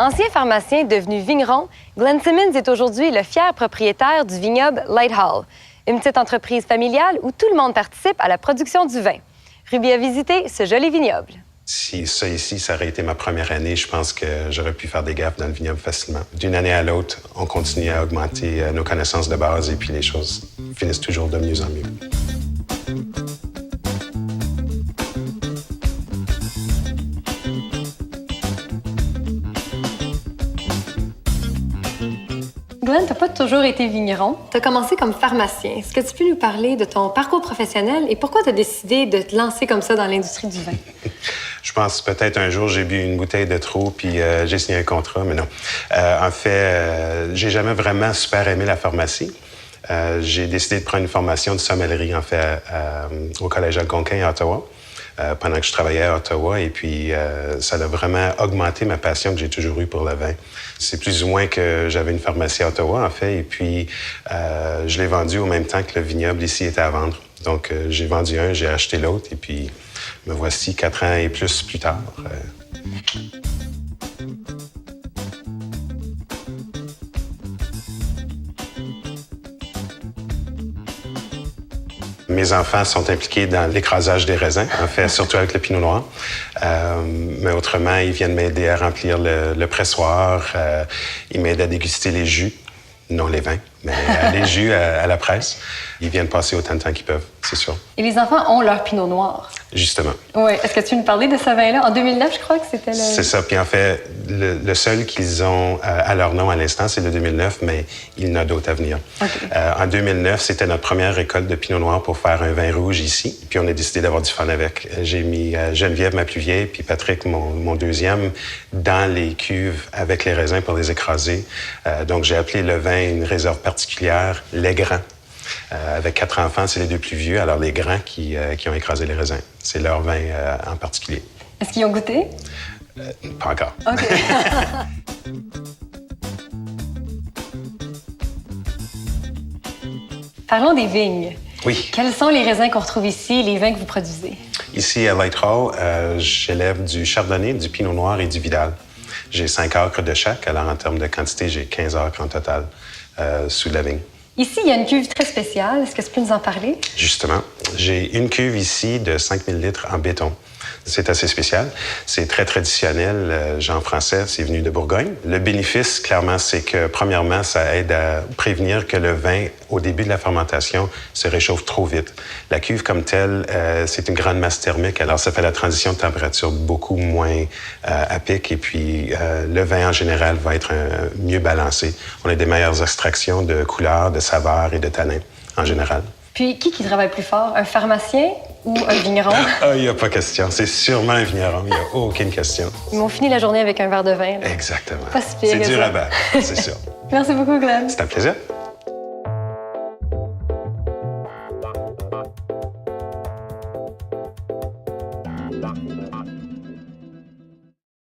Ancien pharmacien devenu vigneron, Glenn Simmons est aujourd'hui le fier propriétaire du vignoble Lighthall, une petite entreprise familiale où tout le monde participe à la production du vin. Ruby a visité ce joli vignoble. Si ça ici, ça aurait été ma première année, je pense que j'aurais pu faire des gaffes dans le vignoble facilement. D'une année à l'autre, on continue à augmenter nos connaissances de base et puis les choses finissent toujours de mieux en mieux. Glenn, tu n'as pas toujours été vigneron. Tu as commencé comme pharmacien. Est-ce que tu peux nous parler de ton parcours professionnel et pourquoi tu as décidé de te lancer comme ça dans l'industrie du vin? Je pense peut-être un jour, j'ai bu une bouteille de trop puis j'ai signé un contrat, mais non. En fait, j'ai jamais vraiment super aimé la pharmacie. J'ai décidé de prendre une formation de sommellerie, en fait, au Collège Algonquin à Ottawa, pendant que je travaillais à Ottawa. Et puis, ça a vraiment augmenté ma passion que j'ai toujours eue pour le vin. C'est plus ou moins que j'avais une pharmacie à Ottawa, en fait, et puis je l'ai vendu au même temps que le vignoble ici était à vendre. Donc, j'ai vendu un, j'ai acheté l'autre, et puis me voici 4 ans et plus tard. Mes enfants sont impliqués dans l'écrasage des raisins, en fait, surtout avec le pinot noir. Mais autrement, ils viennent m'aider à remplir le pressoir. Ils m'aident à déguster les jus, non les vins, mais les jus à la presse. Ils viennent passer autant de temps qu'ils peuvent, c'est sûr. Et les enfants ont leur pinot noir. Justement. Oui. Est-ce que tu veux nous parler de ce vin-là? En 2009, je crois que c'était le... C'est ça. Puis en fait, le seul qu'ils ont à leur nom à l'instant, c'est le 2009, mais il y en a d'autres à venir. Okay. En 2009, c'était notre première récolte de pinot noir pour faire un vin rouge ici. Puis on a décidé d'avoir du fun avec. J'ai mis Geneviève, ma plus vieille, puis Patrick, mon deuxième, dans les cuves avec les raisins pour les écraser. Donc j'ai appelé le vin une réserve particulière, les grands. Avec 4 enfants, c'est les 2 plus vieux, alors les grands qui ont écrasé les raisins. C'est leur vin en particulier. Est-ce qu'ils ont goûté? Pas encore. OK. Parlons des vignes. Oui. Quels sont les raisins qu'on retrouve ici, les vins que vous produisez? Ici, à Lighthall, j'élève du chardonnay, du pinot noir et du vidal. J'ai 5 acres de chaque, alors en termes de quantité, j'ai 15 acres en total sous la vigne. Ici, il y a une cuve très spéciale. Est-ce que tu peux nous en parler? Justement, j'ai une cuve ici de 5000 litres en béton. C'est assez spécial. C'est très traditionnel. Jean français, c'est venu de Bourgogne. Le bénéfice, clairement, c'est que, premièrement, ça aide à prévenir que le vin, au début de la fermentation, se réchauffe trop vite. La cuve comme telle, c'est une grande masse thermique, alors ça fait la transition de température beaucoup moins à pic. Et puis, le vin, en général, va être mieux balancé. On a des meilleures extractions de couleurs, de saveurs et de tanins, en général. Puis, qui travaille plus fort? Un pharmacien ou un vigneron? Il n'y a pas question. C'est sûrement un vigneron. Il n'y a aucune question. Ils m'ont fini la journée avec un verre de vin. Là. Exactement. Pas si pire c'est que dur ça. à battre, c'est sûr. Merci beaucoup, Glenn. C'est un plaisir. Bye.